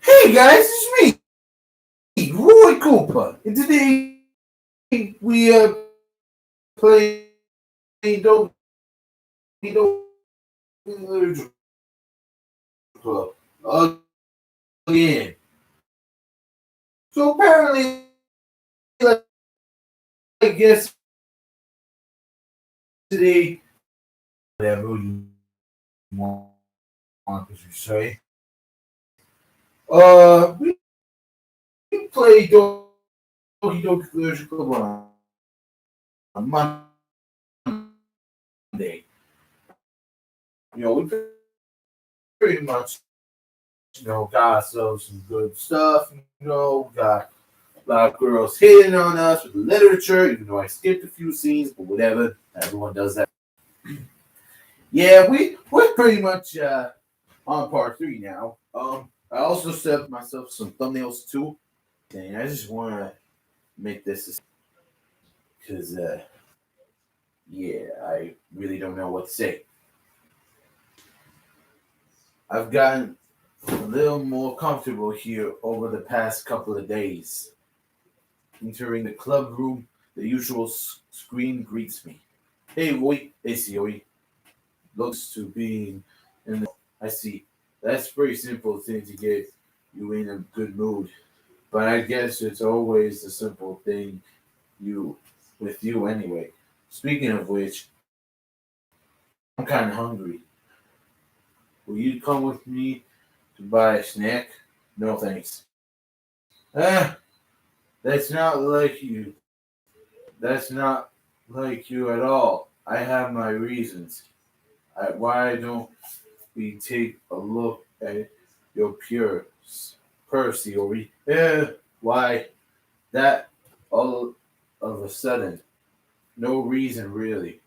Hey guys, it's me, Roy Cooper, and today we are playing again. So apparently, I guess today, whatever you want to say, we played Doki Doki Club on Monday. We pretty much got ourselves some good stuff. Got a lot of girls hitting on us with the literature, even though I skipped a few scenes, but whatever. Everyone does that. Yeah, we're pretty much on part three now. I also set myself some thumbnails too, and I just want to make this because yeah, I really don't know what to say. I've gotten a little more comfortable here over the past couple of days. Entering the club room, the usual scream greets me. Hey, Roy. Hey, Siori. Looks to be in the. I see. That's a pretty simple thing to get you in a good mood. But I guess it's always the simple thing you with you anyway. Speaking of which, I'm kind of hungry. Will you come with me to buy a snack? No thanks. Ah, that's not like you. That's not like you at all. I have my reasons. Why don't we take a look at your purse, Yori? Yeah, why that all of a sudden? No reason really.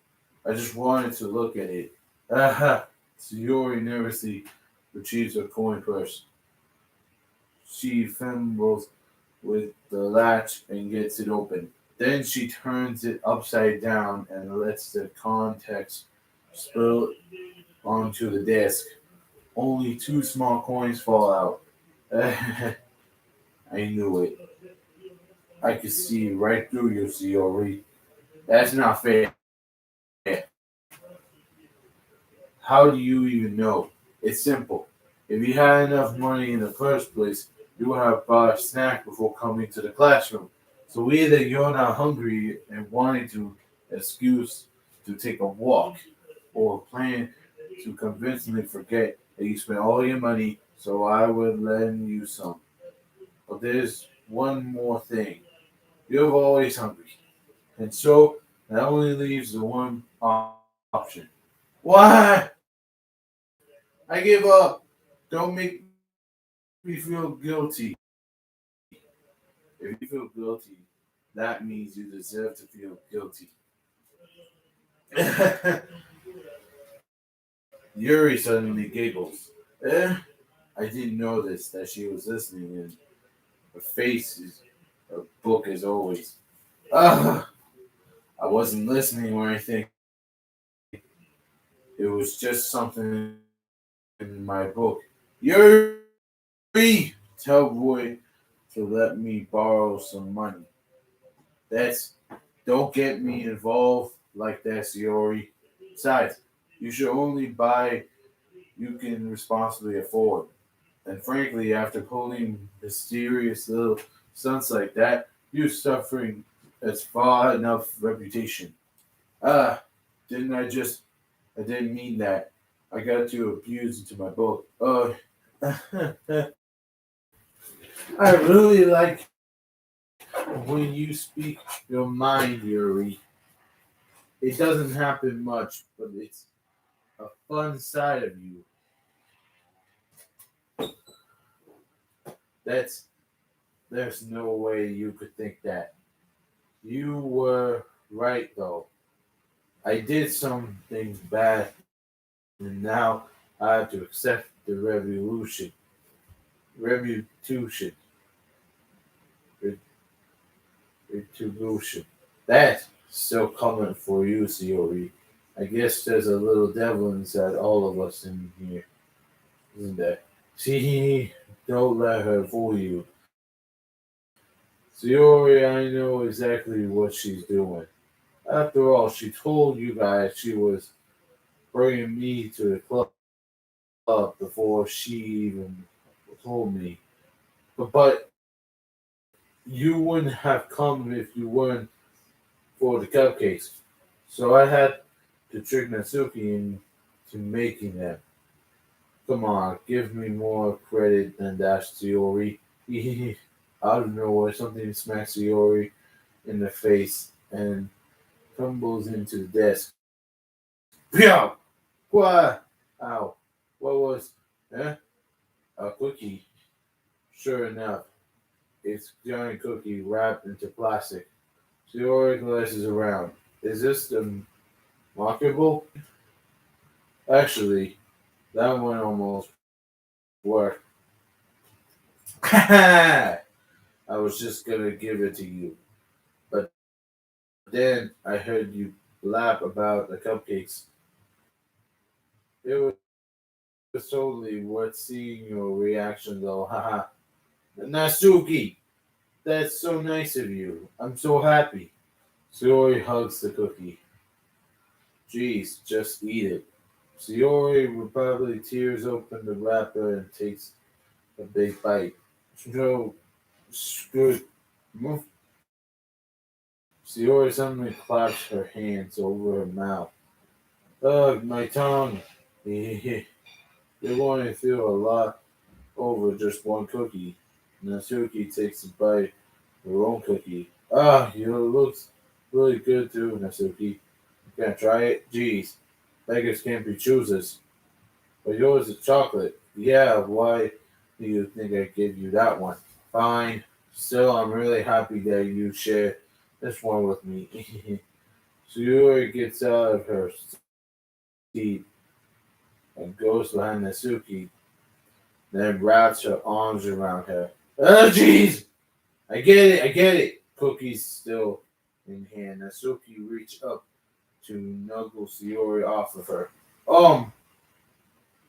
I just wanted to look at it. Aha! Yori nervously retrieves her coin purse. She fumbles with the latch and gets it open. Then she turns it upside down and lets the contents spill onto the desk. Only two small coins fall out. I knew it. I could see right through you, Ciori. That's not fair. How do you even know? It's simple. If you had enough money in the first place, you would have bought a snack before coming to the classroom. So either you're not hungry and wanting to excuse to take a walk, or plan to convincingly forget that you spent all your money, so I would lend you some. But there's one more thing. You're always hungry. And so that only leaves the one option. Why? I give up. Don't make me feel guilty. If you feel guilty, that means you deserve to feel guilty. Yuri suddenly giggles. I didn't notice that she was listening, and her face is a book as always. Ah, I wasn't listening or anything. It was just something in my book. Yuri, tell boy to let me borrow some money. That's don't get me involved like that, Siori. Besides, you should only buy you can responsibly afford. And frankly, after pulling mysterious little stunts like that, you're suffering as far enough reputation. Ah, didn't I just? I didn't mean that. I got too abused into my book. I really like when you speak your mind, Yuri. It doesn't happen much, but it's a fun side of you. That's there's no way you could think that. You were right though. I did some things bad, and now I have to accept the retribution, retribution. That's still coming for you, Siori. I guess there's a little devil inside all of us in here, isn't there? See, Don't let her fool you. Sayori, I know exactly what she's doing. After all, she told you guys she was bringing me to the club before she even told me. But you wouldn't have come if you weren't for the cupcakes. So I had to trick Natsuki into making them. Come on, give me more credit than that, Sayori. Out of nowhere, something smacks Sayori in the face and tumbles into the desk. Pow! What? Ow. What was, eh? A cookie. Sure enough, it's a giant cookie wrapped into plastic. Sayori glances around. Is this the mockable? Actually, that one almost worked. I was just gonna give it to you. But then I heard you laugh about the cupcakes. It was totally worth seeing your reaction though. Haha. Nasuki, that's so nice of you. I'm so happy. Sayori hugs the cookie. Geez, just eat it. Sayori probably tears open the wrapper and takes a big bite. So good. Sayori suddenly claps her hands over her mouth. Ugh, my tongue. You're going to feel a lot over just one cookie. Natsuki takes a bite of her own cookie. Ah, you know, it looks really good too, Natsuki. You gonna try it? Geez, beggars can't be choosers. But yours is chocolate. Yeah, why do you think I gave you that one? Fine. Still, I'm really happy that you shared this one with me. Suyuri gets out of her seat and goes behind Natsuki, then wraps her arms around her. Oh, jeez! I get it. Cookie's still in hand. Natsuki reached up to nuggle Sayori off of her.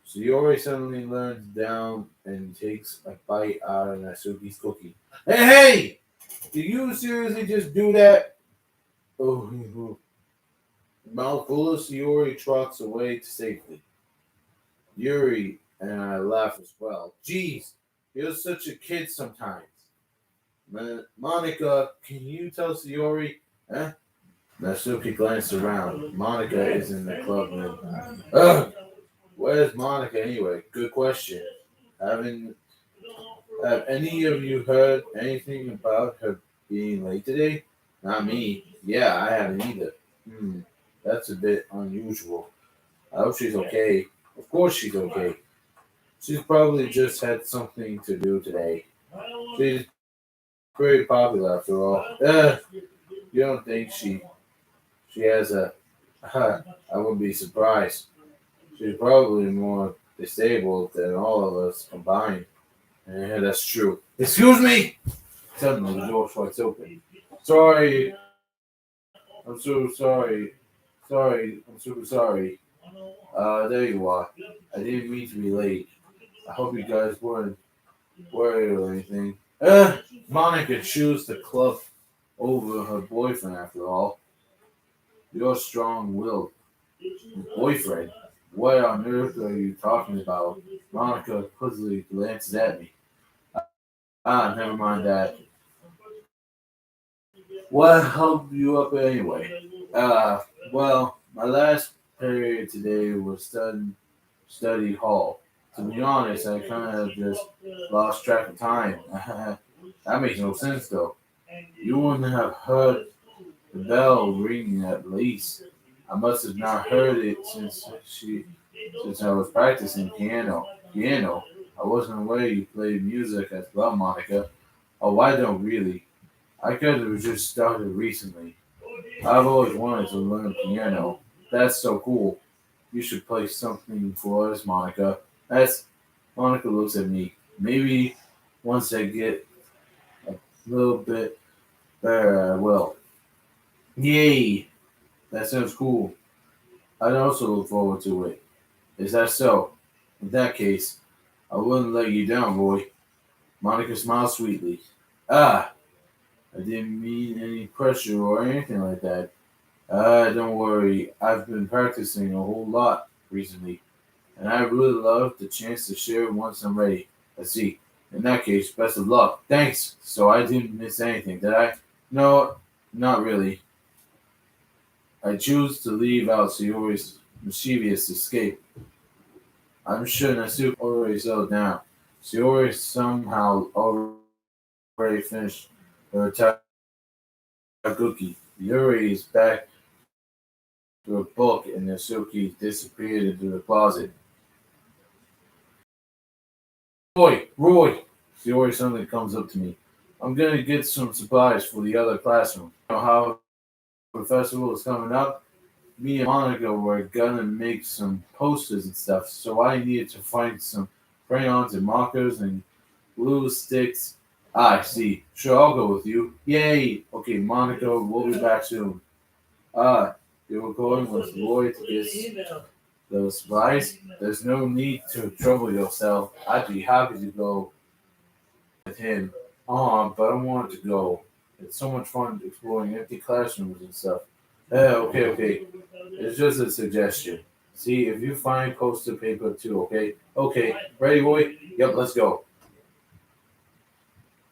Sayori suddenly leans down and takes a bite out of Natsuki's cookie. Hey, hey! Did you seriously just do that? Oh, mouthful of Sayori trots away safely. Yuri and I laugh as well. Jeez, you're such a kid sometimes. Monica, can you tell Sayori? Huh? Natsuki glanced around. Monica is in the club room. Ugh, where's Monica anyway? Good question. Haven't Have any of you heard anything about her being late today? Not me. Yeah, I haven't either. Hmm, that's a bit unusual. I hope she's okay. Of course she's okay. She's probably just had something to do today. She's very popular after all. You don't think she has a? I wouldn't be surprised. She's probably more disabled than all of us combined. Yeah, that's true. Excuse me. Suddenly the door swings open. Sorry, I'm so sorry. Sorry, I'm super sorry. There you are. I didn't mean to be late. I hope you guys weren't worried or anything. Monica chose the club over her boyfriend after all. You're strong-willed. Boyfriend? What on earth are you talking about? Monica quickly glances at me. Ah, never mind that. What helped you up anyway? Well, my last period today was study hall. To be honest, I kind of just lost track of time. That makes no sense though. You wouldn't have heard the bell ringing at least. I must have not heard it since I was practicing piano. Piano. I wasn't aware you played music as well, Monica. Oh, I don't really. I could have just started recently. I've always wanted to learn piano. That's so cool. You should play something for us, Monica. That's Monica looks at me. Maybe once I get a little bit better, I will. Yay! That sounds cool. I'd also look forward to it. Is that so? In that case, I wouldn't let you down, boy. Monica smiled sweetly. Ah, I didn't mean any pressure or anything like that. Don't worry. I've been practicing a whole lot recently, and I really love the chance to share once I'm ready. Let's see. In that case, best of luck. Thanks. So I didn't miss anything, did I? No, not really. I choose to leave out Sayori's mischievous escape. I'm sure Nasuke already settled down. Sayori somehow already finished her takuki. Yuri is back to a book, and Nasuke disappeared into the closet. Roy! Sayori suddenly comes up to me. I'm gonna get some supplies for the other classroom. You know how the festival is coming up? Me and Monica were gonna make some posters and stuff, so I needed to find some crayons and markers and glue sticks. I see. Sure, I'll go with you. Yay! Okay, Monica, we'll be back soon. Ah, you were going with Roy to get those supplies? There's no need to trouble yourself. I'd be happy to go with him. But I wanted to go. It's so much fun exploring empty classrooms and stuff. Okay. It's just a suggestion. See if you find poster paper too, okay? Okay, ready, boy? Yep, let's go.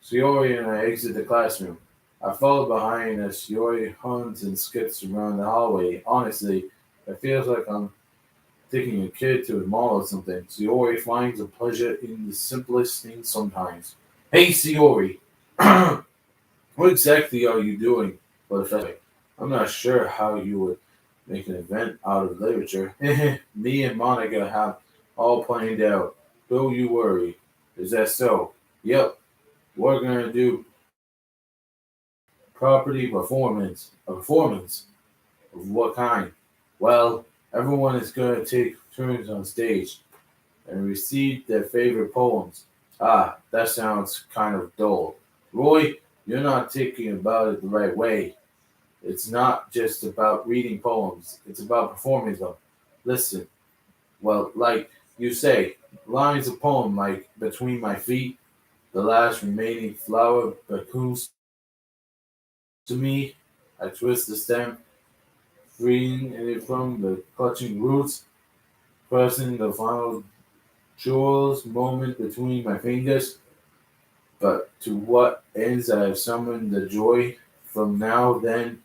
Shiori and I exit the classroom. I follow behind as Shiori hunts and skips around the hallway. Honestly, it feels like I'm taking a kid to a mall or something. Shiori finds a pleasure in the simplest things sometimes. Hey, Shiori! What exactly are you doing for the festival? I'm not sure how you would make an event out of literature. Me and Monica have all planned out. Don't you worry. Is that so? Yep. We're gonna do property performance. A performance of what kind? Well, everyone is gonna take turns on stage and recite their favorite poems. Ah, that sounds kind of dull. Roy, you're not thinking about it the right way. It's not just about reading poems, it's about performing them. Listen, well, like you say, lines of poem like Between My Feet, the last remaining flower beckons to me. I twist the stem, freeing it from the clutching roots, pressing the final jewels moment between my fingers. But to what ends I have summoned the joy from now then,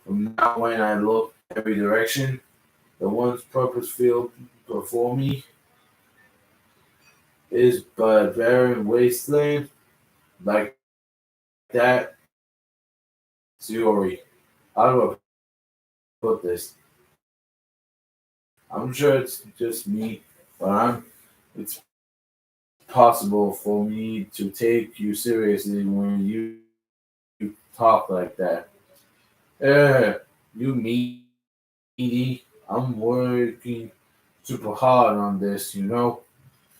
from now when I look every direction, the once purpose field before me is but a barren wasteland like that. Theory. How do I put this? I'm sure it's just me, but it's possible for me to take you seriously when you talk like that. You meaty. I'm working super hard on this.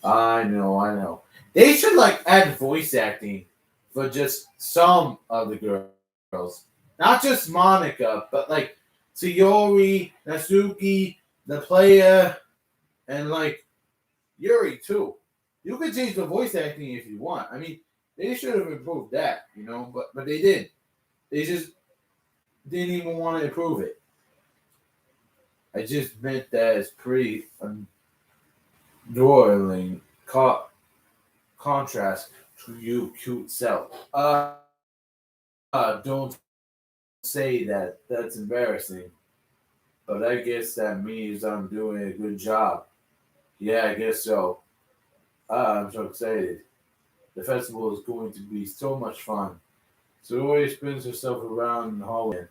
I know. They should like add voice acting for just some of the girls. Not just Monica, but like Sayori, Natsuki, the player, and like Yuri too. You could change the voice acting if you want. I mean, they should have improved that, but they did. They just didn't even want to improve it. I just meant that it's pretty adorable contrast to you cute self. Don't say that. That's embarrassing. But I guess that means I'm doing a good job. Yeah, I guess so. I'm so excited. The festival is going to be so much fun. So Roy spins herself around the hallway.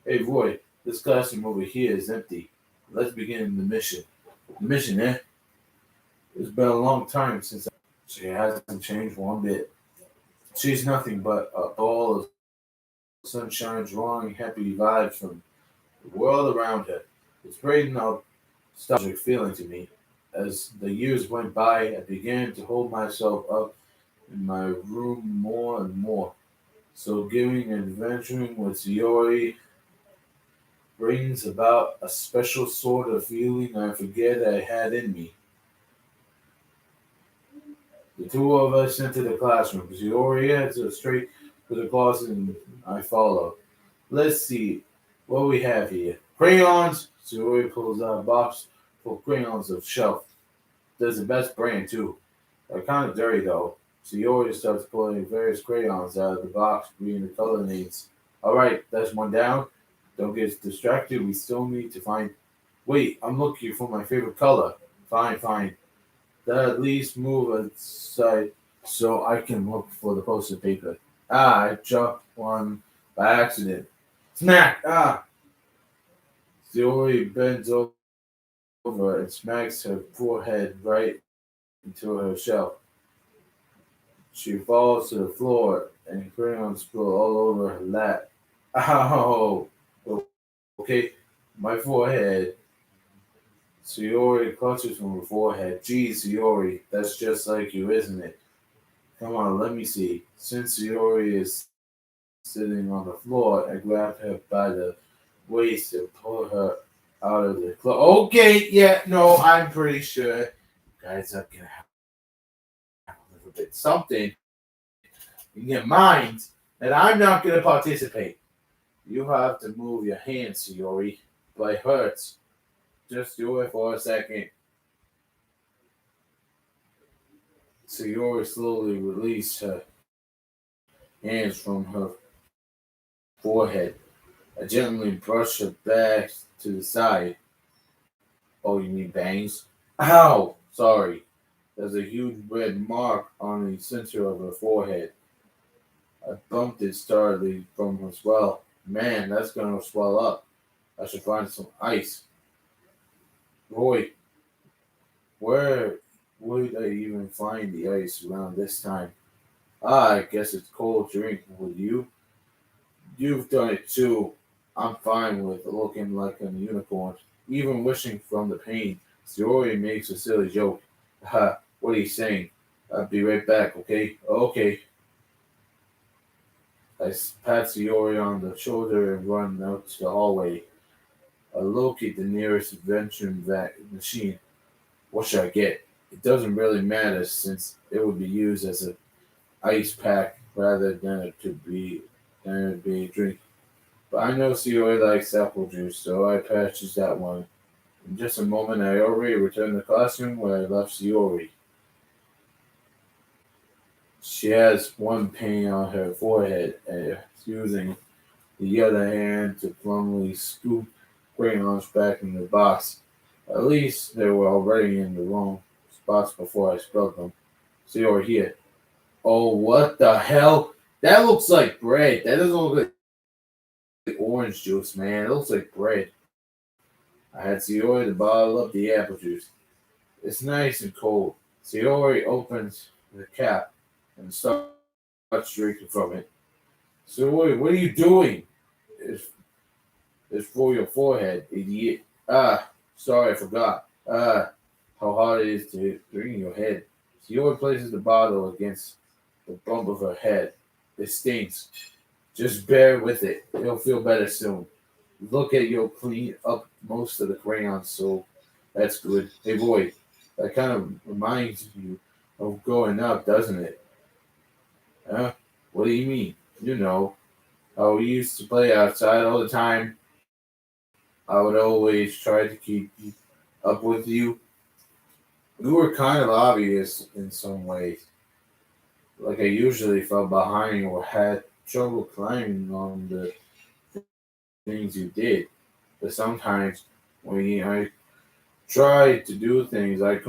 Hey, Roy, this classroom over here is empty. Let's begin the mission. The mission, eh? It's been a long time since she hasn't changed one bit. She's nothing but a ball of sunshine drawing happy vibes from the world around her. It's bringing a nostalgic feeling to me. As the years went by, I began to hold myself up in my room more and more. So giving and adventuring with Yori brings about a special sort of feeling I forget I had in me. The two of us into the classroom. Shiori heads straight to the closet and I follow. Let's see what we have here. Crayons. Shiori pulls out a box full of crayons of shelf. There's the best brand too. They're kind of dirty though. Shiori starts pulling various crayons out of the box, reading the color names. Alright, that's one down. Don't get distracted. We still need to find. Wait, I'm looking for my favorite color. Fine, fine. That at least move aside so I can look for the post-it paper. Ah, I dropped one by accident. Smack! Ah! Shiori bends over and smacks her forehead right into her shelf. She falls to the floor and crayons spill all over her lap. Ow! Okay, my forehead. Shiori clutches from her forehead. Geez, Shiori, that's just like you, isn't it? Come on, let me see. Since Shiori is sitting on the floor, I grab her by the waist and pull her out of the clothes. Okay, yeah, no, I'm pretty sure. Guys, I'm gonna have a little bit something in your mind that I'm not gonna participate. You have to move your hands, Shiori, but it hurts. Just do it for a second. Shiori slowly released her hands from her forehead. I gently brush her back to the side. Oh, you mean bangs? Ow! Sorry. There's a huge red mark on the center of her forehead. I bumped it startlingly from her swell. Man, that's gonna swell up. I should find some ice. Roy, where would I even find the ice around this time? Ah, I guess it's cold drink. Would you? You've done it too. I'm fine with looking like a unicorn, even wishing from the pain. Shiori makes a silly joke. Ha, what are you saying? I'll be right back, okay? Okay. I pat Shiori on the shoulder and run out to the hallway. I locate the nearest vending machine. What should I get? It doesn't really matter since it would be used as an ice pack rather than it be a drink. But I know Shiori likes apple juice, so I purchased that one. In just a moment, I already returned to the classroom where I left Shiori. She has one pain on her forehead and is using the other hand to firmly scoop crayons back in the box. At least they were already in the wrong spots before I spilled them. Shiori here. Oh, what the hell? That looks like bread. That doesn't look like orange juice, man. It looks like bread. I had Shiori to bottle up the apple juice. It's nice and cold. Shiori opens the cap and starts drinking from it. Shiori, what are you doing? It's, it's for your forehead, idiot. Ah, sorry, I forgot. Ah, how hard it is to drink in your head. Shiori places the bottle against the bump of her head. It stings. Just bear with it. You'll feel better soon. Look at you'll clean up most of the crayons, so that's good. Hey boy, that kind of reminds you of growing up, doesn't it? Huh? What do you mean? You know, how we used to play outside all the time. I would always try to keep up with you. We were kind of obvious in some ways. Like I usually fell behind or had trouble climbing on the things you did. But sometimes when I tried to do things I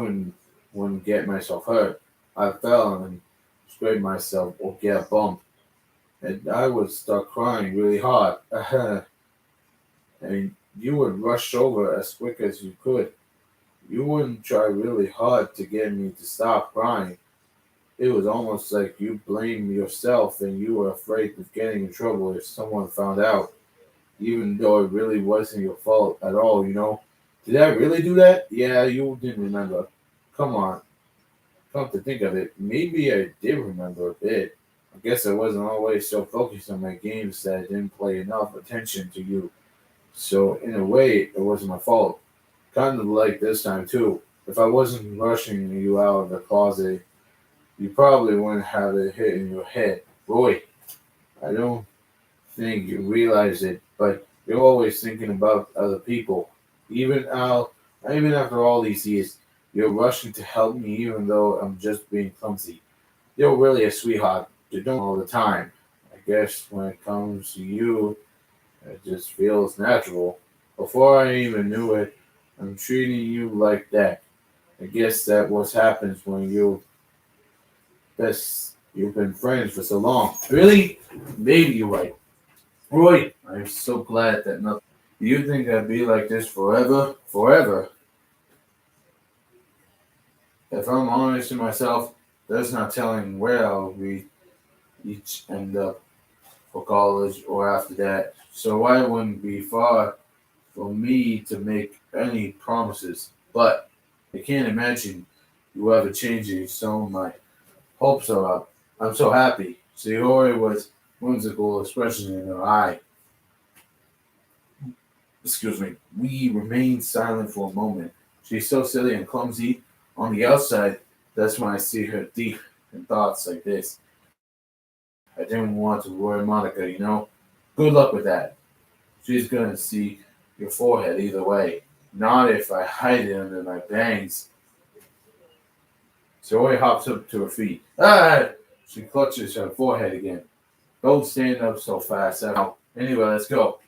wouldn't get myself hurt. I fell and scraped myself or get bumped. And I would start crying really hard. And you would rush over as quick as you could. You wouldn't try really hard to get me to stop crying. It was almost like you blamed yourself and you were afraid of getting in trouble if someone found out, even though it really wasn't your fault at all. Did I really do that? Yeah, you didn't remember. Come on. Come to think of it, maybe I did remember a bit. I guess I wasn't always so focused on my games that I didn't pay enough attention to you. So, in a way, it wasn't my fault. Kind of like this time, too. If I wasn't rushing you out of the closet you probably wouldn't have it hit in your head. Roy, I don't think you realize it, but you're always thinking about other people. Even Al, even after all these years, you're rushing to help me even though I'm just being clumsy. You're really a sweetheart. You don't all the time. I guess when it comes to you, it just feels natural. Before I even knew it, I'm treating you like that. I guess that what happens when you've been friends for so long. Really? Maybe you're right. Roy, I'm so glad that nothing. Do you think I'd be like this forever? Forever? If I'm honest with myself, there's not telling where I'll be each end up for college or after that. So I wouldn't be far for me to make any promises. But I can't imagine you ever changing, so my hopes are up. I'm so happy. Sayori was whimsical expression in her eye. Excuse me. We remained silent for a moment. She's so silly and clumsy. On the outside, that's when I see her deep in thoughts like this. I didn't want to worry Monica, you know? Good luck with that. She's gonna see your forehead either way. Not if I hide it under my bangs. Zoe hops up to her feet. Ah! She clutches her forehead again. Don't stand up so fast. Anyway, let's go.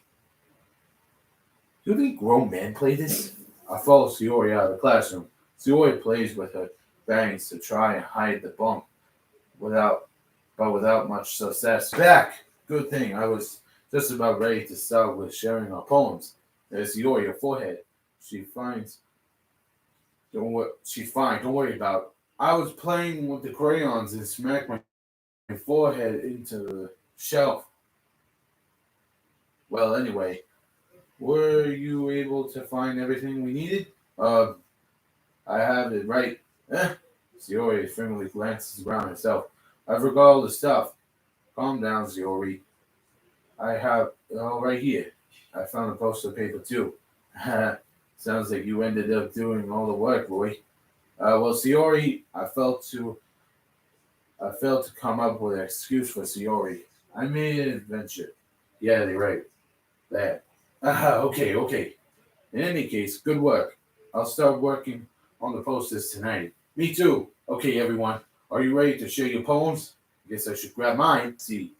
Do they grown men play this? I follow Siori out of the classroom. Siori plays with her bangs to try and hide the bump, without, but without much success. Back! Good thing. I was just about ready to start with sharing our poems. There's Siori, her forehead. She finds. She's fine. Don't worry about it. I was playing with the crayons and smacked my forehead into the shelf. Well, anyway, were you able to find everything we needed? Uh, I have it right. Eh? Ziori firmly glances around herself. I forgot all the stuff. Calm down, Ziori. I have it all right here. I found a poster paper too. Sounds like you ended up doing all the work, boy. Well, Ziori, I failed to come up with an excuse for Siori. I made an adventure. Yeah, they're right. That. Okay. In any case, good work. I'll start working on the posters tonight. Me too. Okay, everyone. Are you ready to share your poems? Guess I should grab mine. See,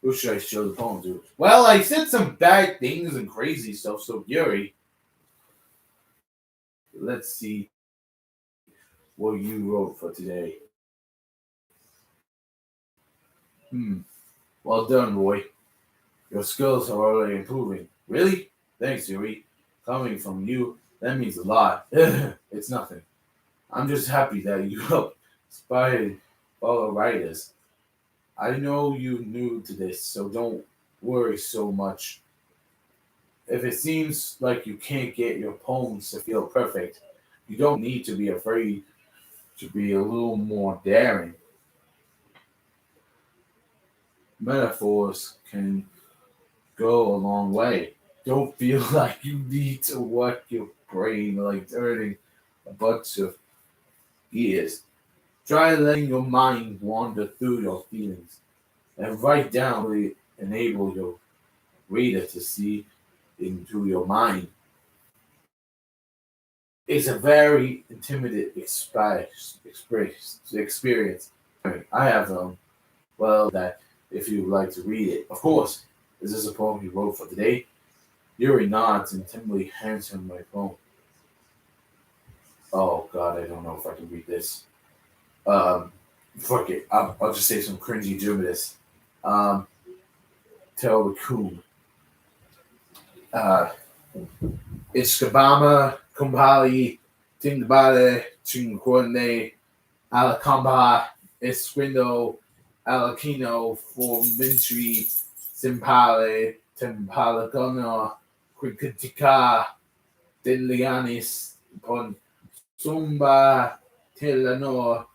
who should I show the poem to? Well, I said some bad things and crazy stuff, so Yuri, let's see what you wrote for today. Hmm. Well done, Roy. Your skills are already improving. Really? Thanks, Yuri. Coming from you, that means a lot. It's nothing. I'm just happy that you helped inspire fellow writers. I know you're new to this, so don't worry so much. If it seems like you can't get your poems to feel perfect, you don't need to be afraid to be a little more daring. Metaphors can go a long way. Don't feel like you need to work your brain like turning a bunch of gears. Try letting your mind wander through your feelings and write down really enable your reader to see into your mind. It's a very intimidating experience. I have well that if you would like to read it. Of course, is this a poem you wrote for today? Yuri nods and timidly hands him my phone. Oh God, I don't know if I can read this. Um, Fuck it. I'll just say some cringy Judas. Um, Tell the coon. Uh, Iskabama, Kumbali, Tingbale, Chinquane, Alakamba, Esquindo, Alakino, Formintri, Simpale, Tempalagono, Quicatica, Dilianis, Pon Sumba, Telanor,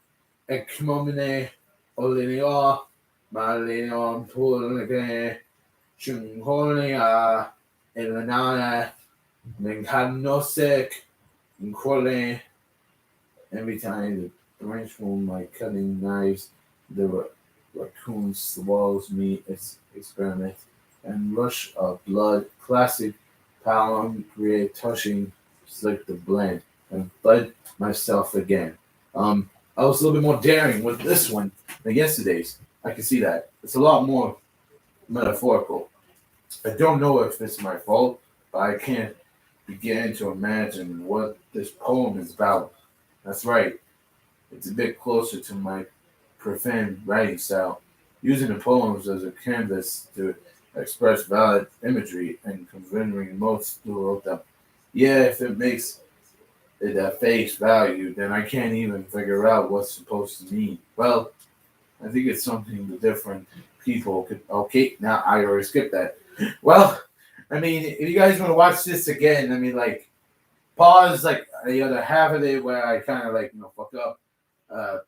Ekmomine, Olinio, Malinon, Pulne, Chunhonia, Elanana, Menkanosek, Nkole, Every time the wrench from my cutting knives, the raccoon swallows me its experiment, and rush of blood, classic Palom create touching, slick the blend, and fled myself again. I was a little bit more daring with this one than yesterday's. I can see that. It's a lot more metaphorical. I don't know if it's my fault, but I can't begin to imagine what this poem is about. That's right, it's a bit closer to my profane writing style, using the poems as a canvas to express valid imagery and considering most who wrote them. Yeah, if it makes it at face value, then I can't even figure out what's supposed to mean. Well, I think it's something the different people could. Okay, now I already skipped that. Well, I mean, if you guys want to watch this again, I mean, like, pause like the other half of it where I kind of like, fuck up.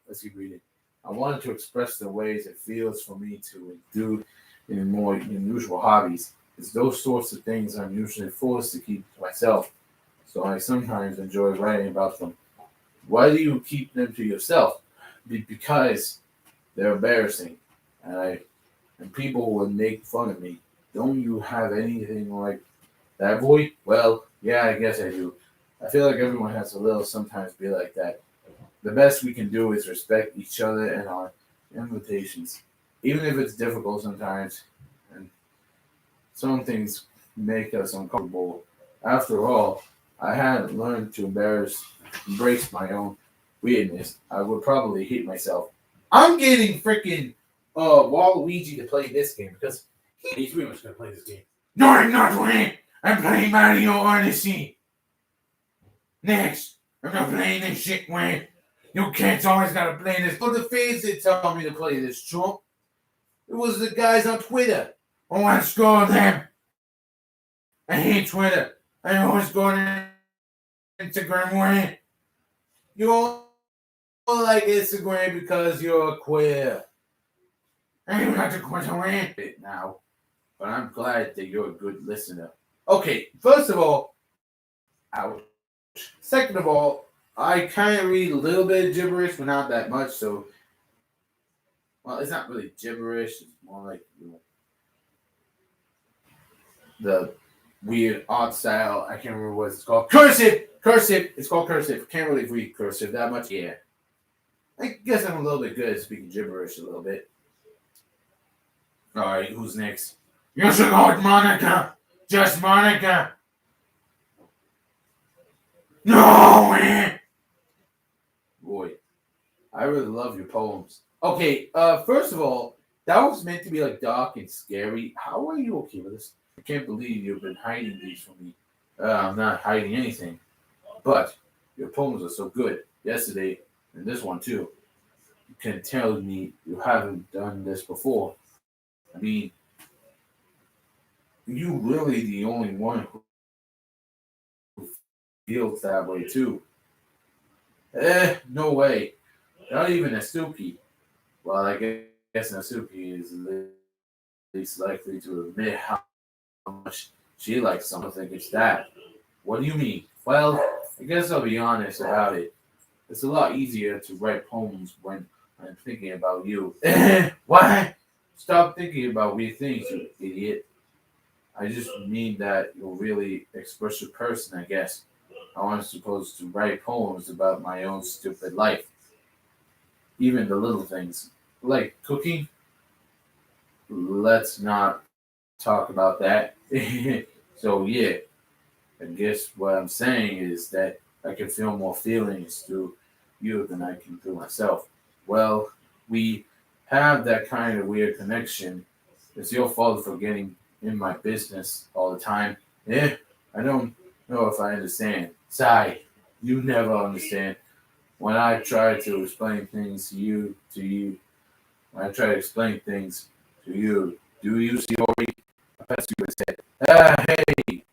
Let's keep reading. I wanted to express the ways it feels for me to do in more unusual hobbies. It's those sorts of things I'm usually forced to keep to myself, so I sometimes enjoy writing about them. Why do you keep them to yourself? Because they're embarrassing, and people would make fun of me. Don't you have anything like that, boy? Well, yeah, I guess I do. I feel like everyone has a little sometimes be like that. The best we can do is respect each other and our invitations, even if it's difficult sometimes, and some things make us uncomfortable. After all, I hadn't learned to embrace my own weirdness. I would probably hate myself. I'm getting freaking Waluigi to play this game because He's pretty much gonna play this game. no, I'm not playing. I'm playing Mario Odyssey. Next, I'm not playing this shit where you kids always gotta play this. But the fans that tell me to play this, chump. It was the guys on Twitter. Oh, I scored them. I hate Twitter. I always go on Instagram way. You all like Instagram because you're queer. I don't have to quit away it now, but I'm glad that you're a good listener. Okay, first of all, ouch. Second of all, I kind of read a little bit of gibberish, but not that much. So, well, it's not really gibberish. It's more like the weird art style. I can't remember what it's called. Cursive. Cursive. It's called cursive. Can't really read cursive that much. Yeah, I guess I'm a little bit good at speaking gibberish a little bit. All right, who's next? You should go with Monica. Just Monica. No, man. Boy, I really love your poems. Okay, first of all, that was meant to be like dark and scary. How are you okay with this? I can't believe you've been hiding these from me. I'm not hiding anything, but your poems are so good. Yesterday, and this one too. You can tell me you haven't done this before. I mean, you really the only one who feels that way too. No way. Not even Asuki. Well, I guess Asuki is least likely to admit how much she likes something. I think it's that. What do you mean? Well, I guess I'll be honest about it. It's a lot easier to write poems when I'm thinking about you. What? Stop thinking about weird things, you idiot. I just mean that you're really expressive person, I guess. How I'm supposed to write poems about my own stupid life. Even the little things. Like cooking. Let's not talk about that. So yeah, I guess what I'm saying is that I can feel more feelings through you than I can through myself. Well, we have that kind of weird connection. It's your fault for getting in my business all the time. Yeah, I don't know if I understand. Sigh, you never understand. When I try to explain things when I try to explain things to you, do you see Ori? I pass you his head. Hey,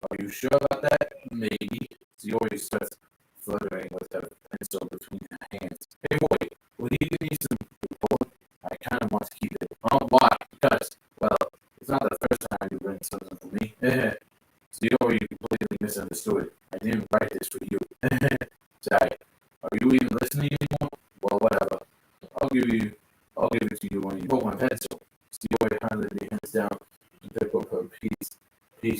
are you sure about that? Maybe. Ziori starts fluttering with her pencil between her hands. Hey boy, will you give me some report? I kind of want to keep it. Oh, why? Because, well, it's not the first time you've written something for me. Ziori completely misunderstood. I didn't write this for you. Sorry. Are you I'll give it to you when you broke my pencil. Steely handed me hands down to pick up her piece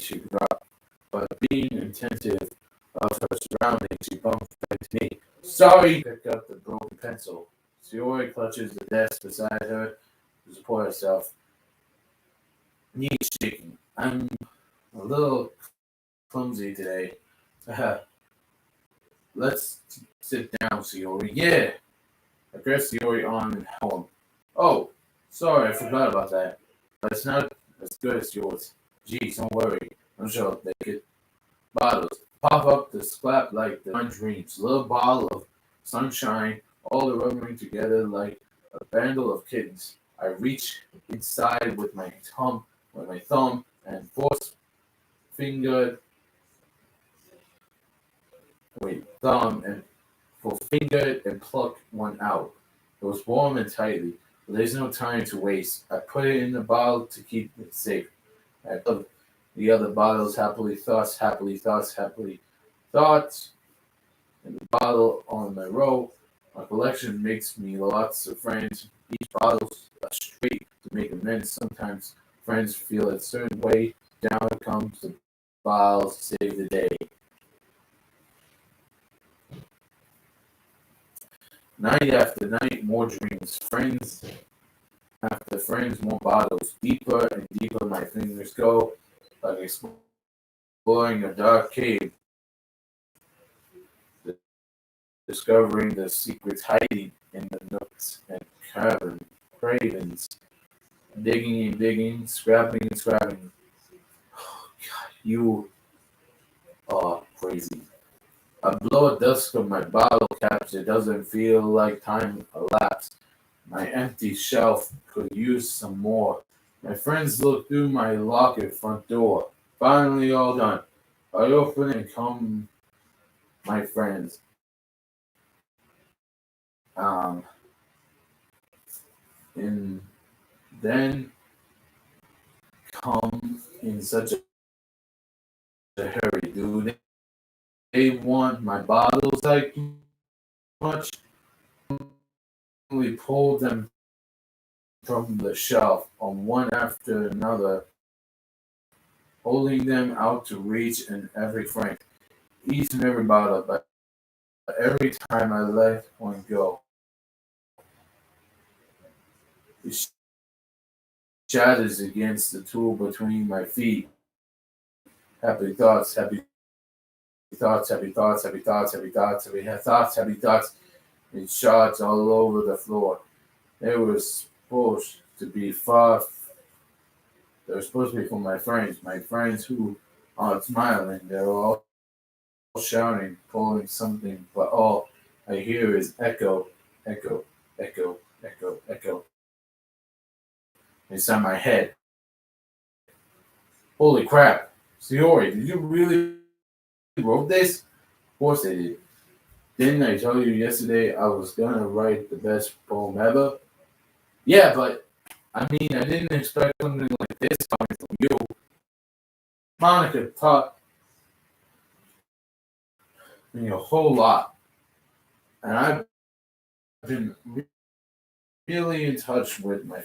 she dropped. But being attentive of her surroundings, she bumped back to me. Sorry! Picked up the broken pencil. Steely clutches the desk beside her to support herself. Knees shaking. I'm a little clumsy today. Let's sit down, Siori. Yeah! I pressed Siori on and held him. Oh, sorry, I forgot about that. But it's not as good as yours. Geez, don't worry. I'm sure I'll take it. Bottles. Pop up the slap like the dreams. Little bottle of sunshine, all rubbing together like a bundle of kittens. I reach inside with my thumb and force fingered thumb and fingered and plucked one out. It was warm and tightly, but there's no time to waste. I put it in the bottle to keep it safe. I put the other bottles happily thoughts, in the bottle on my row. My collection makes me lots of friends. Each bottle's a straight to make amends. Sometimes friends feel a certain way. Down comes the bottle to save the day. Night after night, more dreams. Friends after friends, more bottles. Deeper and deeper my fingers go, like exploring a dark cave, discovering the secrets hiding in the nooks and cravens. Digging and digging, scrapping and scrapping. Oh, God, you are crazy. I blow a dust of my bottle caps. It doesn't feel like time elapsed. My empty shelf could use some more. My friends look through my locker front door. Finally all done. I open and come my friends. Um and then come in such a hurry. Do they want my bottles like much? We pull them from the shelf on one after another, holding them out to reach in every frame. Each and every bottle, but every time I let one go, it shatters against the tool between my feet. Happy thoughts, happy thoughts, happy thoughts, happy thoughts, happy thoughts, happy thoughts, happy thoughts. It shots all over the floor. They were supposed to be far. They were supposed to be for my friends who aren't smiling. They're all shouting, pulling something, but all I hear is echo, echo, echo, echo, echo inside my head. Holy crap! Siori, did you really wrote this? Of course I did. Didn't I tell you yesterday I was gonna write the best poem ever? Yeah, but I mean, I didn't expect something like this coming from you. Monica taught me a whole lot, and I've been really in touch with my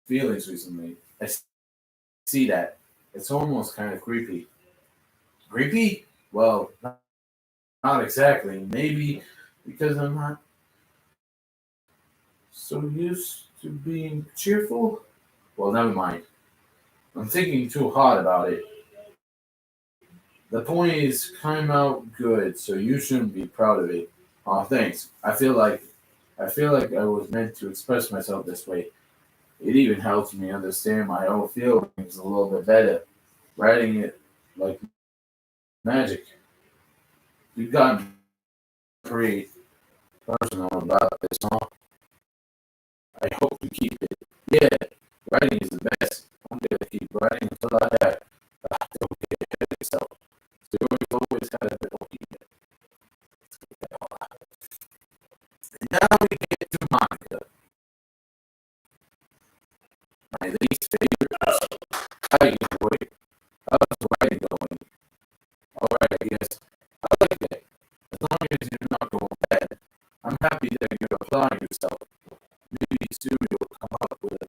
feelings recently. I see that. It's almost kind of creepy. Creepy? Well, not exactly. Maybe because I'm not so used to being cheerful. Well, never mind. I'm thinking too hard about it. The point is, came out good, so you shouldn't be proud of it. Oh, thanks. I feel like I was meant to express myself this way. It even helps me understand my own feelings a little bit better. Writing it like magic. You've gotten pretty personal about this, huh? I hope you keep it. Yeah, writing is the best. I'm gonna keep writing until I die. Don't get ahead of yourself. So we've always had a bit of it. And now we get to Monica, my least favorite person. How you doing? How's the writing going? Alright, I guess. I like that. As long as you're not going bad. I'm happy happy that you're applying yourself. Maybe soon you'll come up with a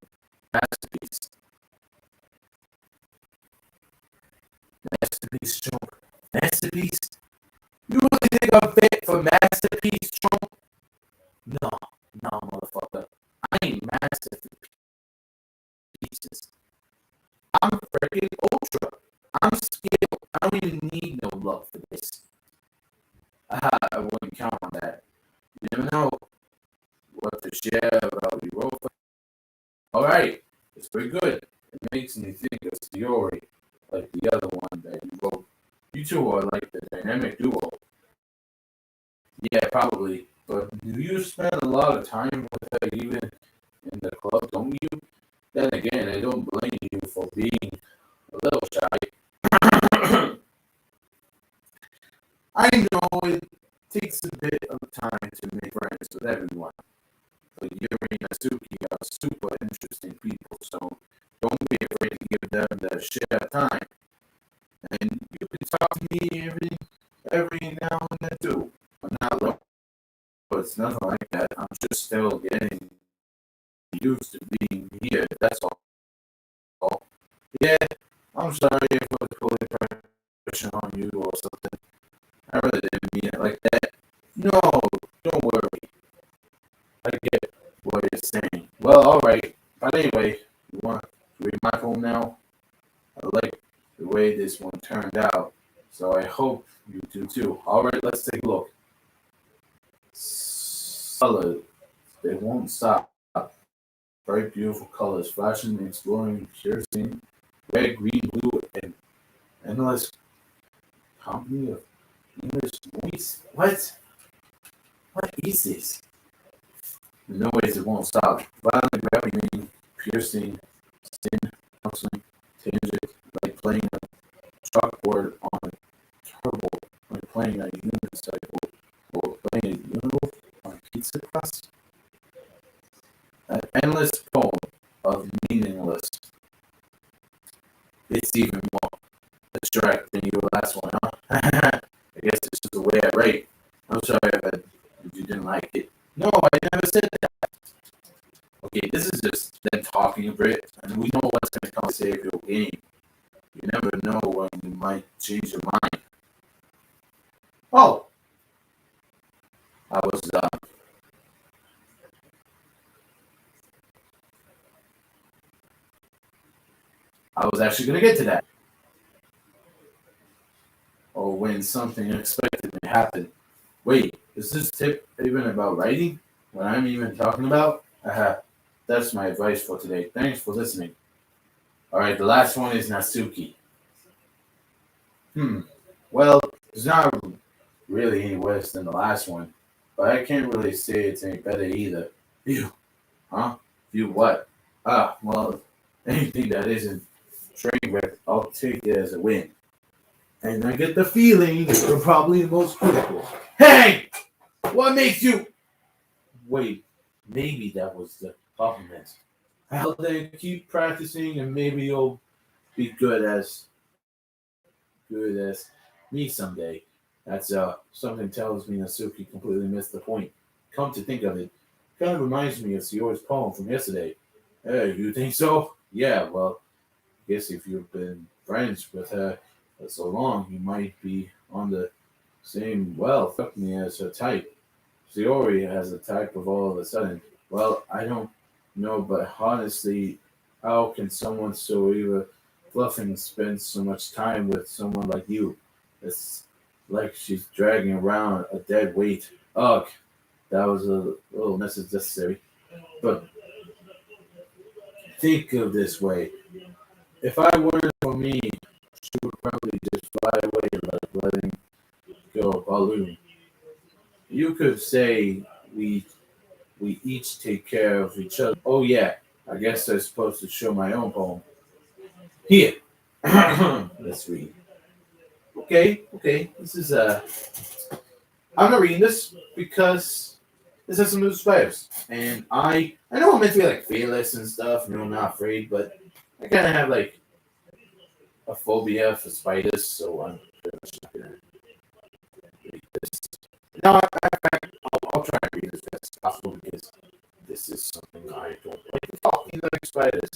masterpiece. Masterpiece, Trump. Masterpiece? You really think I'm fit for masterpiece, Trump? No, no, motherfucker. I ain't masterpieces. I'm freaking ultra. I'm skilled. I don't even need no love for this. I wouldn't count on that. You never know what to share about you wrote. Alright, it's pretty good. It makes me think of Story, like the other one that you wrote. You two are like the dynamic duo. Yeah, probably. But do you spend a lot of time with her even in the club, don't you? Then again, I don't blame you for being a little shy. I know it takes a bit of time to make friends with everyone. But Yuri and Asuki are super interesting people, so don't be afraid to give them the share time. And you can talk to me every now and then too. I'm not low, but it's nothing like that. I'm just still getting used to being here. That's all. Yeah, I'm sorry if I was pulling pressure on you or something. I really didn't mean it like that. No, don't worry. I get what you're saying. Well, alright. But anyway, you want to read my poem now? I like the way this one turned out, so I hope you do too. Alright, let's take a look. Colors, they won't stop. Bright, beautiful colors, flashing, exploring, piercing, red, green, blue, and endless company of English noise. What? What is this? The noise it won't stop. Violent, grabbing, piercing, sin, counseling, tangent, like playing a chalkboard on a turbo, like playing a unicycle, or playing a unicycle on a pizza crust. An endless poem of meaningless. It's even more abstract than your last one, huh? I guess it's just the way I write. I'm sorry if you didn't like it. No, I never said that. Okay, this is just them talking a bit, and we know what's going to come to save your game. You never know when you might change your mind. Oh, I was actually going to get to that. Or when something unexpected may happen. Wait, is this tip even about writing? What I'm even talking about? That's my advice for today. Thanks for listening. Alright, the last one is Natsuki. Well, it's not really any worse than the last one, but I can't really say it's any better either. Phew. Huh? Phew what? Well, anything that isn't train wreck, I'll take it as a win. And I get the feeling you're probably the most critical. Hey! What makes you... Wait, maybe that was the compliment. Well, then keep practicing and maybe you'll be good as me someday. That's something tells me Nasuki completely missed the point. Come to think of it, kind of reminds me of Siora's poem from yesterday. Hey, you think so? Yeah, well, I guess if you've been friends with her for so long, you might be on the same fuck me as her type. Shiori has a type of all of a sudden. Well, I don't know, but honestly, how can someone so either fluffing spend so much time with someone like you? It's like she's dragging around a dead weight. Ugh, that was a little necessary. But think of this way. If I weren't for me, she would probably just fly away like letting go a balloon. You could say we we each take care of each other. Oh yeah, I guess I'm supposed to show my own poem. Here. Let's read. Okay. This is I'm not reading this because this has some new spiders. And I know I'm meant to be like fearless and stuff, I'm not afraid, but I kinda have like a phobia for spiders, so I'm pretty much not gonna read this. No, I'll try to read this. possible because this is something I don't like. Talking like spiders.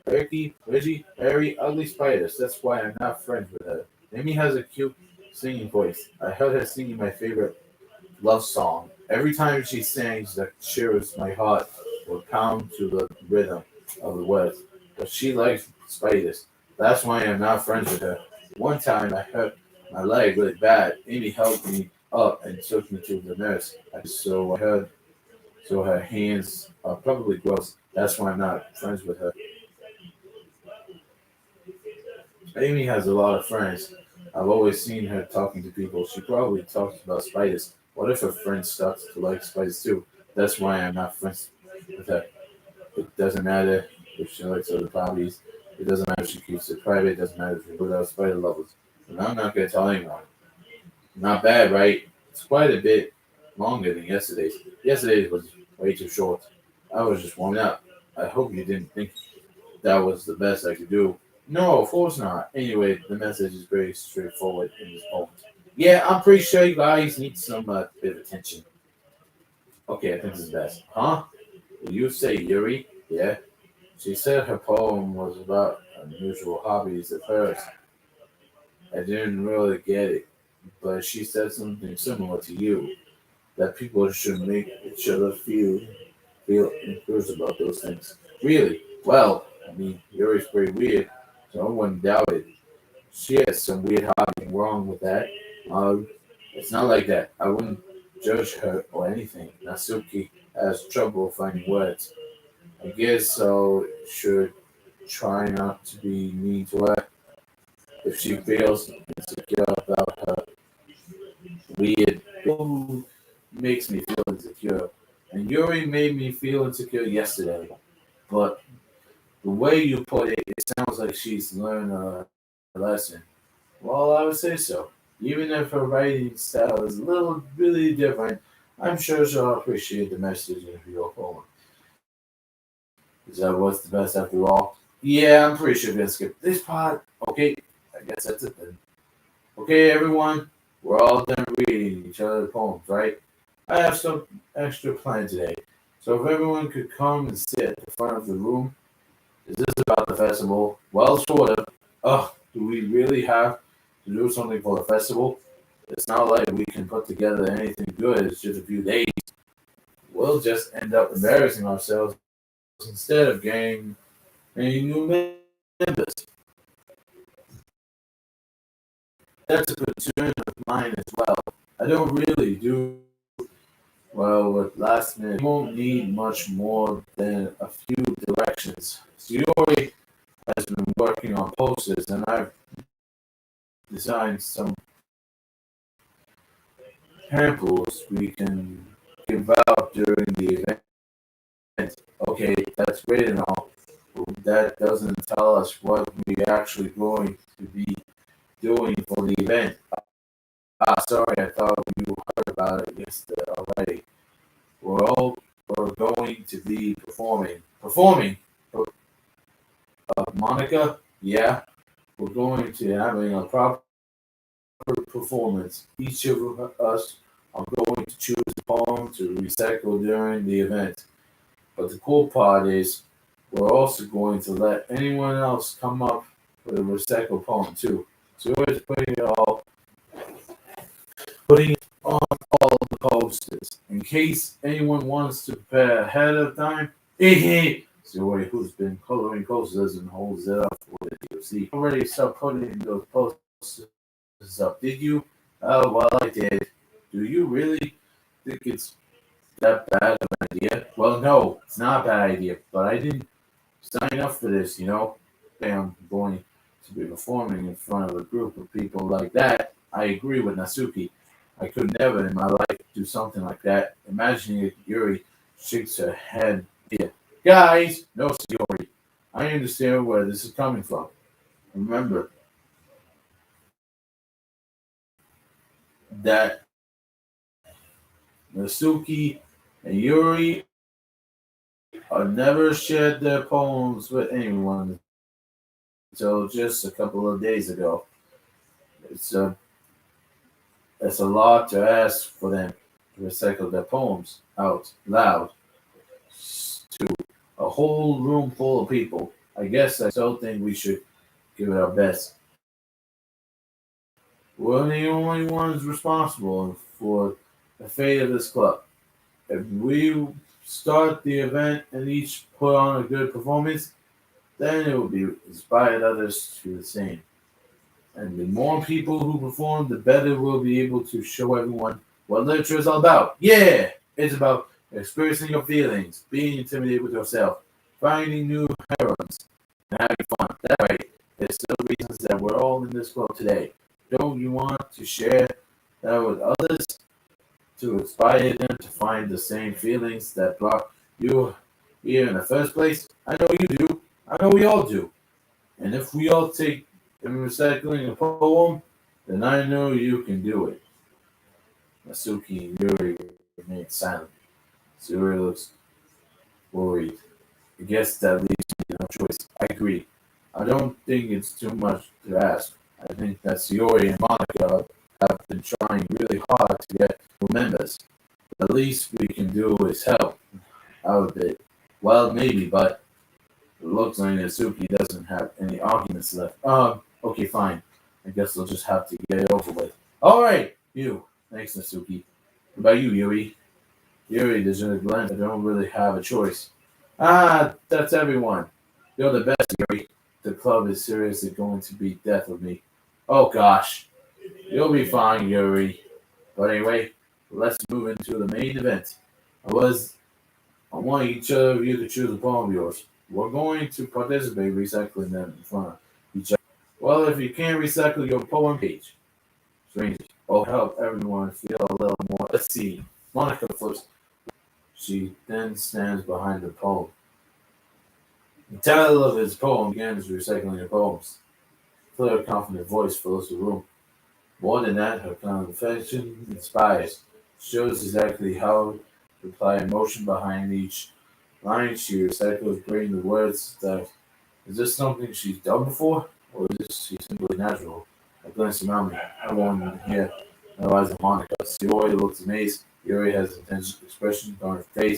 Ricky, Reggie, Harry, ugly spiders. That's why I'm not friends with her. Amy has a cute singing voice. I heard her singing my favorite love song. Every time she sings, that cheers my heart will pound to the rhythm of the words. But she likes spiders. That's why I'm not friends with her. One time I hurt my leg really bad. Amy helped me up and took me to the nurse. So I heard, so her hands are probably gross. That's why I'm not friends with her. Amy has a lot of friends. I've always seen her talking to people. She probably talks about spiders. What if her friend starts to like spiders too? That's why I'm not friends with her. It doesn't matter if she likes other hobbies. It doesn't matter if she keeps it private. It doesn't matter if she puts out spider levels. And I'm not going to tell anyone. Not bad, right? It's quite a bit longer than yesterday's. Yesterday's was way too short. I was just warming up. I hope you didn't think that was the best I could do. No, of course not. Anyway, the message is very straightforward in this poem. Yeah, I'm pretty sure you guys need some bit of attention. Okay, I think this is best. Huh? Did you say Yuri? Yeah. She said her poem was about unusual hobbies at first. I didn't really get it, but she said something similar to you, that people should make each other feel enthused about those things. Really? Well, I mean, Yuri's pretty weird, so I wouldn't doubt it. She has some weird hobby wrong with that. Um, it's not like that. I wouldn't judge her or anything. Natsuki has trouble finding words. I guess I should try not to be mean to her. If she feels insecure about her weird food, makes me feel insecure. And Yuri made me feel insecure yesterday. But the way you put it, it sounds like she's learned a lesson. Well, I would say so. Even if her writing style is a little really different, I'm sure she'll appreciate the message of your poem. Is that what's the best after all? Yeah, I'm pretty sure we're gonna skip this part. Okay, I guess that's it then. Okay, everyone, we're all done reading each other's poems, right? I have some extra planned today. So if everyone could come and sit at the front of the room. Is this about the festival? Well, sort of. Oh, do we really have to do something for the festival? It's not like we can put together anything good. It's just a few days. We'll just end up embarrassing ourselves instead of getting any new members. That's a concern of mine as well. I don't really do well with last minute. We won't need much more than a few directions. Siori has been working on posters, and I've designed some samples we can give out during the event. Okay, that's great and all. But that doesn't tell us what we're actually going to be doing for the event. Sorry, I thought you heard about it yesterday already. We're going to be performing. Performing? Monica? Yeah, we're going to having a proper performance. Each of us are going to choose a poem to recycle during the event. But the cool part is, we're also going to let anyone else come up with a recycled poem too. So we're just putting on all the posters in case anyone wants to prepare ahead of time. Zoe, who's been coloring posters and holds it up for the DOC, already start putting those posters up. Did you? Oh, well, I did. Do you really think it's that bad of an idea? Well, no, it's not a bad idea, but I didn't sign up for this, you know. I'm going to be performing in front of a group of people like that. I agree with Natsuki. I could never in my life do something like that. Imagining it, Yuri shakes her head. Yeah. Guys, no, Yuri. I understand where this is coming from. Remember that Natsuki and Yuri are never shared their poems with anyone until just a couple of days ago. It's a It's a lot to ask for them. recycle their poems out loud to a whole room full of people. I guess I still think we should give it our best. We're the only ones responsible for the fate of this club. If we start the event and each put on a good performance, then it will be inspired others to do the same. And the more people who perform, the better we'll be able to show everyone what literature is all about. Yeah, it's about experiencing your feelings, being intimidated with yourself, finding new heroines, and having fun. That's right. It's the reasons that we're all in this club today. Don't you want to share that with others to inspire them to find the same feelings that brought you here in the first place? I know you do. I know we all do. And if we all take in recycling a poem, then I know you can do it. Masuki and Yuri remain silent. Yuri looks worried. I guess that leaves me no choice. I agree. I don't think it's too much to ask. I think that Sayori and Monica have been trying really hard to get new members. The least we can do is help out a bit. Well, maybe, but it looks like Natsuki doesn't have any arguments left. Okay, fine. I guess we'll just have to get it over with. Alright, you. Thanks, Natsuki. What about you, Yuri? Yuri does a glance. I don't really have a choice. Ah, that's everyone. You're the best, Yuri. The club is seriously going to beat death with me. Oh gosh. You'll be fine, Yuri. But anyway, let's move into the main event. I was I want each of you to choose a poem of yours. We're going to participate recycling them in front of each other. Well, if you can't recycle your poem page, strangers, will help everyone feel a little more. Let's see. Monica first. She then stands behind the poem. The title of his poem begins recycling your poems. Clear, confident voice fills the room. More than that, her confession inspires. Shows exactly how to apply emotion behind each line she recycles, bringing the words that is this something she's done before, or is this she simply natural? I glance around me. I want to hear no eyes of Monica. Siori looks amazed. Yuri has an intense expression on her face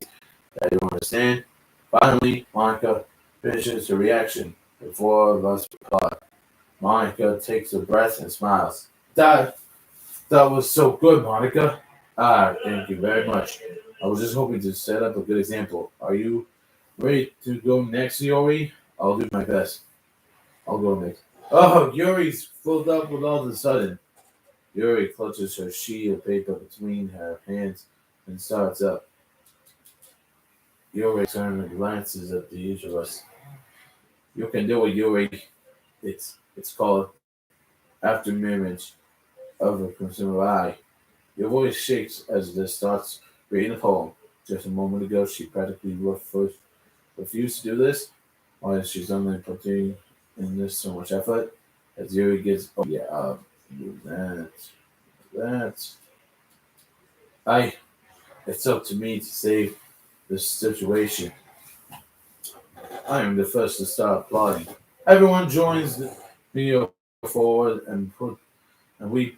that I don't understand. Finally, Monica finishes her reaction. The four of us reply. Monica takes a breath and smiles. That was so good, Monica. Ah, thank you very much. I was just hoping to set up a good example. Are you ready to go next, Yuri? I'll do my best. I'll go next. Oh, Yuri's filled up with all of a sudden. Yuri clutches her sheet of paper between her hands and starts up. Yuri turns and glances at the each of us. You can do it, Yuri. It's called After Image of a Consumer Eye. Your voice shakes as this starts reading the poem. Just a moment ago, she practically refused to do this. Why is she suddenly putting in this so much effort? As Yuri gets, oh yeah, do that. I, it's up to me to save this situation. I am the first to start applauding. Everyone joins me forward and we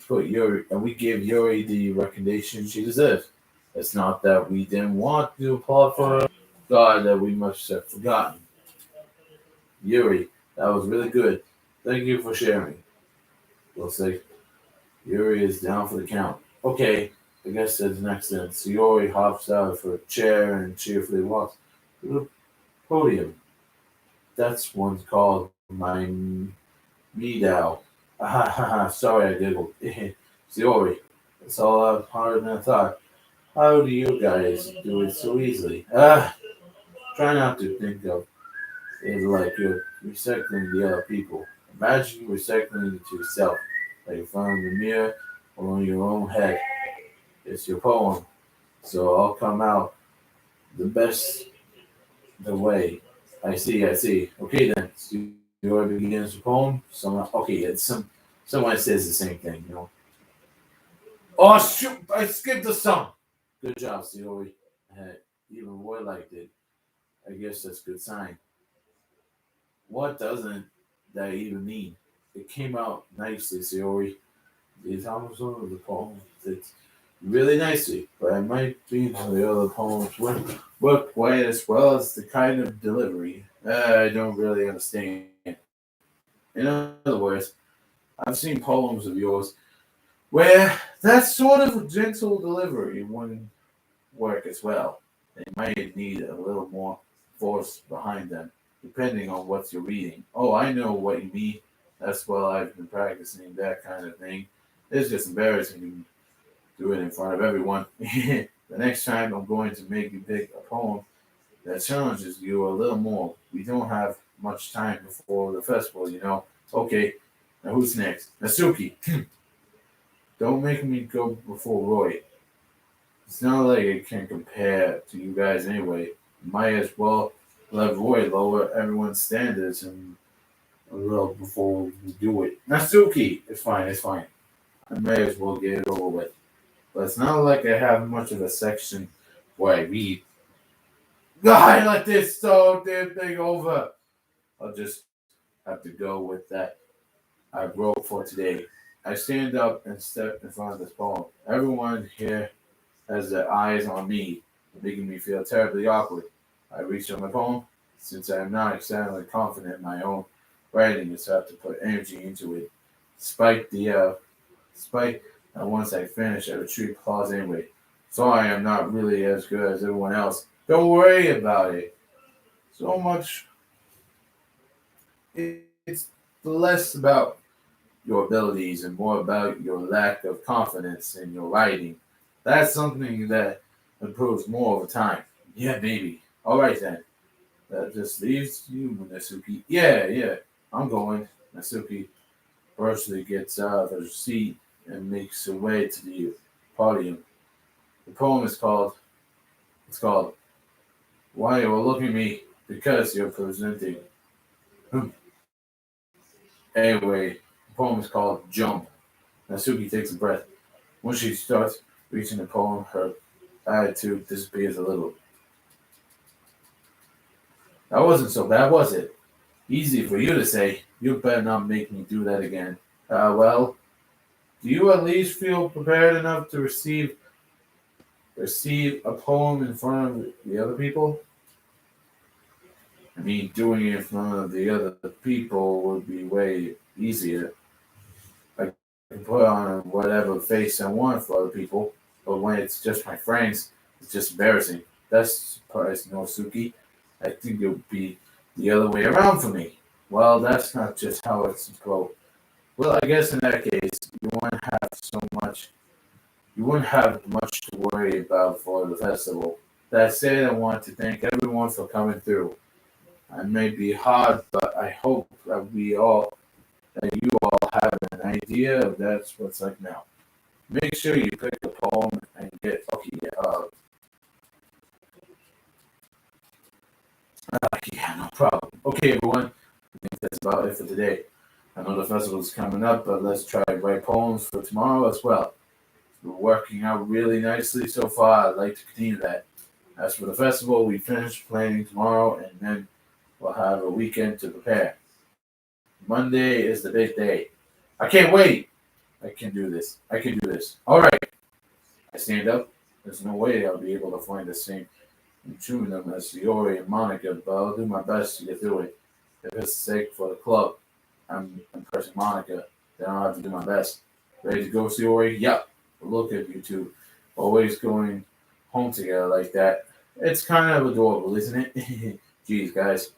give Yuri the recognition she deserves. It's not that we didn't want to applaud for her, God, that we must have forgotten. Yuri, that was really good. Thank you for sharing. We'll say Yuri is down for the count. Okay, I guess that's next then. So Yuri hops out of her chair and cheerfully walks to the podium. That's one called my Meadow. Ah, ha, ha, sorry I giggled. Yuri, it's all out harder than I thought. How do you guys do it so easily? Try not to think of it like you're recycling the other people. Imagine recycling it to yourself, like in front of the mirror or in your own head. It's your poem, so I'll come out the best the way. I see. Okay then, so you already begins the poem. Someone, okay, someone says the same thing, you know. Oh shoot! I skipped the song. Good job, Siori. Even Roy liked it. I guess that's a good sign. What doesn't that even mean? It came out nicely, Siori. The Thomas of the poem. really nicely, but I might be the other poems work quite as well as the kind of delivery I don't really understand. In other words, I've seen poems of yours where that sort of gentle delivery wouldn't work as well. They might need a little more force behind them, depending on what you're reading. Oh, I know what you mean. That's well, I've been practicing that kind of thing. It's just embarrassing to do it in front of everyone. The next time I'm going to make you pick a poem that challenges you a little more. We don't have much time before the festival, you know. Okay, now who's next? Nasuki. Don't make me go before Roy. It's not like it can compare to you guys anyway. Might as well let Roy lower everyone's standards and a little before we do it. Nasuki! It's fine, it's fine. I may as well get it over with. But it's not like I have much of a section where I read. I let this so damn thing over. I'll just have to go with that I wrote for today. I stand up and step in front of this poem. Everyone here has their eyes on me, making me feel terribly awkward. I reach for my poem. Since I am not exactly confident in my own writing, it's hard to put energy into it. Despite that once I finish, I retreat applause anyway. Sorry, I'm not really as good as everyone else. Don't worry about it. So much. It's less about your abilities and more about your lack of confidence in your writing. That's something that improves more over time. Yeah, maybe. All right then. That just leaves you, Nasuki. Yeah, I'm going. Nasuki partially gets out of her seat and makes her way to the podium. The poem is called. It's called "Why You Are Looking at Me Because You're Presenting." Hmm. Anyway, the poem is called "Jump." Nasuki takes a breath. When she starts reaching the poem, her attitude disappears a little. That wasn't so bad, was it? Easy for you to say. You better not make me do that again. Well, do you at least feel prepared enough to receive a poem in front of the other people? I mean, doing it in front of the other people would be way easier. I can put on whatever face I want for other people, but when it's just my friends, it's just embarrassing. That's surprising, Nosuki. I think it would be the other way around for me. Well, that's not just how it's supposed. Well, I guess in that case, you wouldn't have much to worry about for the festival. That said, I want to thank everyone for coming through. I may be hard, but I hope that you all have an idea of that's what's like now. Make sure you pick a poem and get okay. Yeah, no problem. Okay, everyone. I think that's about it for today. I know the festival's coming up, but let's try to write poems for tomorrow as well. We're working out really nicely so far. I'd like to continue that. As for the festival, we finish planning tomorrow, and then we'll have a weekend to prepare. Monday is the big day. I can't wait. I can do this. I can do this. All right. I stand up. There's no way I'll be able to find the same tune them as Yori and Monica, but I'll do my best to get through it. If it's sake for the club, I'm impressing Monica, then I'll have to do my best. Ready to go, Yori? Yep. Look at you two, always going home together like that. It's kind of adorable, isn't it? Geez, guys,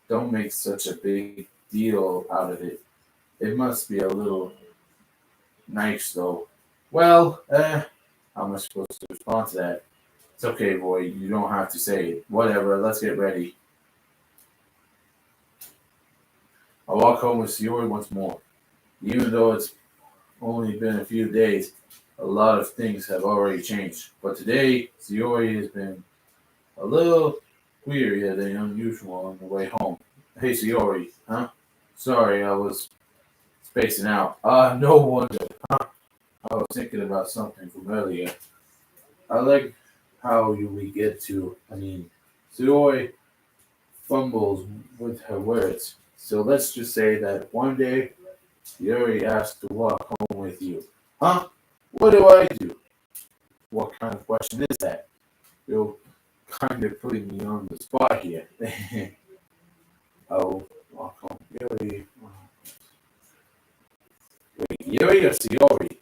don't make such a big deal out of it. It must be a little nice, though. Well, how am I supposed to respond to that? It's okay, boy. You don't have to say it. Whatever. Let's get ready. I walk home with Sayori once more. Even though it's only been a few days, a lot of things have already changed. But today, Sayori has been a little weirier than unusual on the way home. Hey, Sayori, huh? Sorry, I was spacing out. No wonder. Huh? I was thinking about something from earlier. I like how we get to. Sayori fumbles with her words. So let's just say that one day Yuri asked to walk home with you. Huh? What do I do? what kind of question is that? You're kind of putting me on the spot here. Oh, welcome, Yuri. Wait, Yuri or Siori?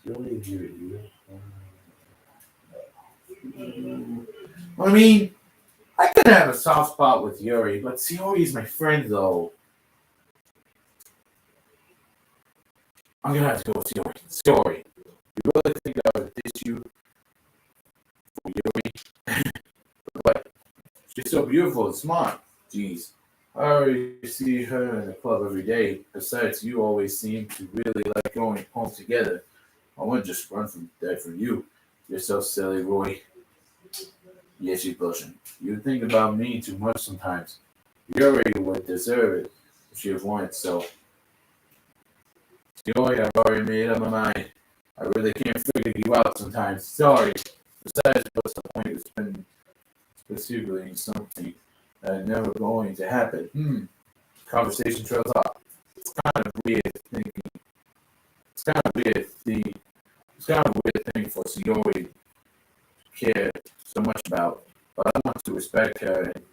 Yuri, Yuri. I mean, I could have a soft spot with Yuri, but Siori is my friend, though. I'm gonna have to go with Siori. Siori, you really think I would diss you for Yuri? But she's so beautiful and smart. Jeez. I already see her in the club every day. Besides, you always seem to really like going home together. I wouldn't just run from that for you. You're so silly, Roy. Yes, she's blushing. You think about me too much sometimes. Yuri would deserve it if she wanted so. Yuri, I've already made up my mind. I really can't figure you out sometimes. Sorry. Besides, what's the point of speculating something that never going to happen? Conversation trails off. It's kind of weird thinking. It's kind of weird. It's kind of weird thing for Siori to care so much about, but I want to respect her and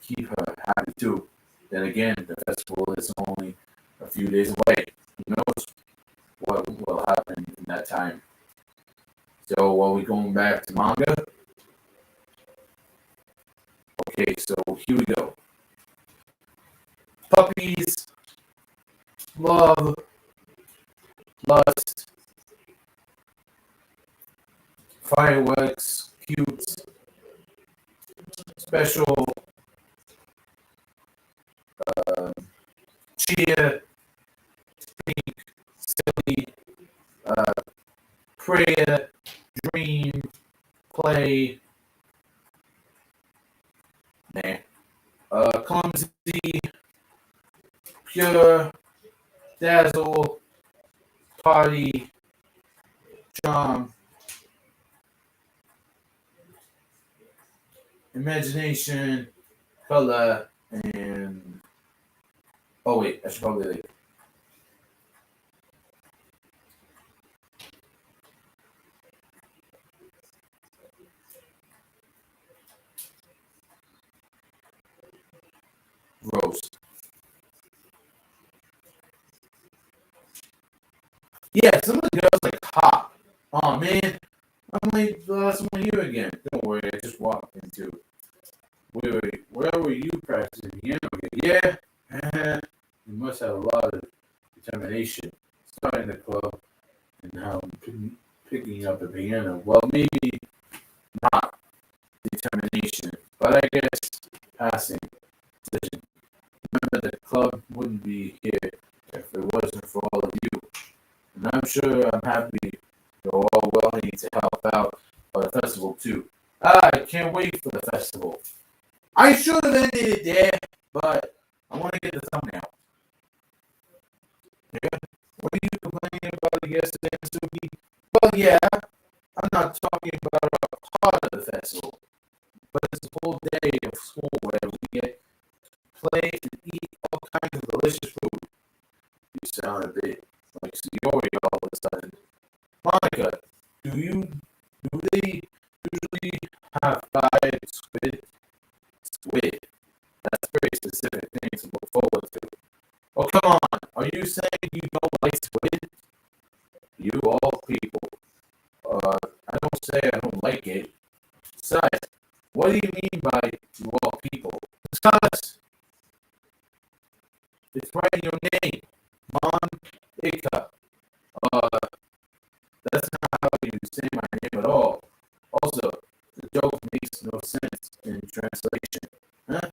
keep her happy too. Then again, the festival is only a few days away. Who knows what will happen in that time? So, are we going back to manga? Okay, so here we go. Puppies, love, lust, fireworks, cute, special, cheer, silly, uh, prayer, dream, play, nah, clumsy, pure, dazzle, party, charm, imagination, color, and oh wait, I should probably like rose. Yeah, some of the girls like hot. Oh man, I'm like the last one here again. Don't worry, I just walked into. Wait, where were you practicing piano again? Yeah, you must have a lot of determination. Starting the club and now picking up the piano. Well, maybe not determination, but I guess passing position. Remember, the club wouldn't be here if it wasn't for all of you. And I'm sure I'm happy you're all willing to help out for the festival too. I can't wait for the festival. I should have ended it there, but I want to get the thumbnail. Yeah. What are you complaining about yesterday, Suki? Well, yeah, I'm not talking about a part of the festival, but it's a whole day of school where we get play and eat all kinds of delicious food. You sound a bit like Siori all of a sudden. Monica, do they usually have fried squid? Squid. That's a very specific thing to look forward to. Oh, come on. Are you saying you don't like squid? You all people. I don't say I don't like it. Besides, what do you mean by you all people? Because it's right in your name. Monica. Uh, that's not how you say my name at all. Also, the joke makes no sense in translation. Huh?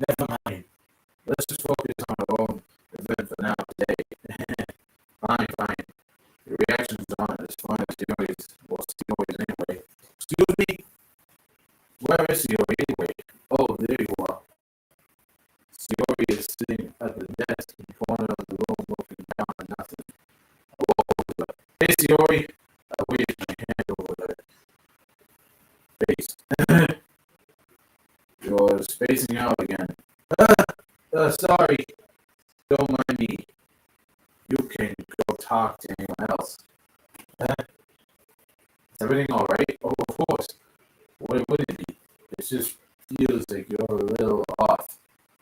Never mind. Let's just focus on our own event for now today. Fine. Your reactions aren't as fun as yours. Well, yours anyway. Excuse me? Where is Siori anyway? Oh, there you are. Siori is sitting at the desk in the corner of the room looking down at nothing. I walk over. Hey, Siori. I waved my hand over her face. You're spacing out again. Sorry. Don't mind me. You can go talk to anyone else. just feels like you're a little off.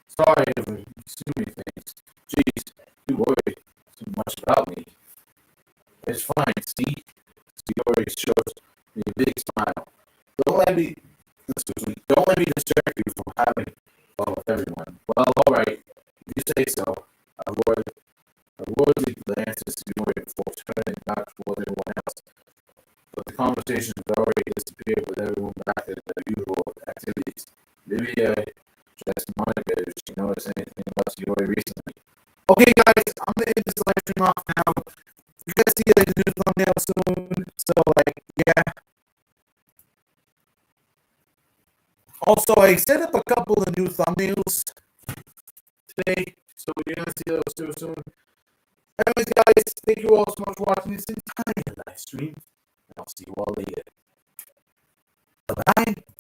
Sorry for assuming things. Jeez, you worry too much about me. It's fine, see? Sayori shows me a big smile. Don't let me, excuse me, don't let me distract you from having fun with everyone. Well, alright, if you say so. I worldly glance at Sayori before turning back toward everyone else. But the conversation had already disappeared with everyone back at their usual activities. Maybe I just Monica if she noticed anything about Sayori recently. Okay, guys, I'm gonna end this live stream off now. You guys see the new thumbnail soon, so yeah. Also, I set up a couple of new thumbnails today, so you're gonna see those too soon. Anyways, guys, thank you all so much for watching this entire live stream. I'll see you all later. Bye-bye.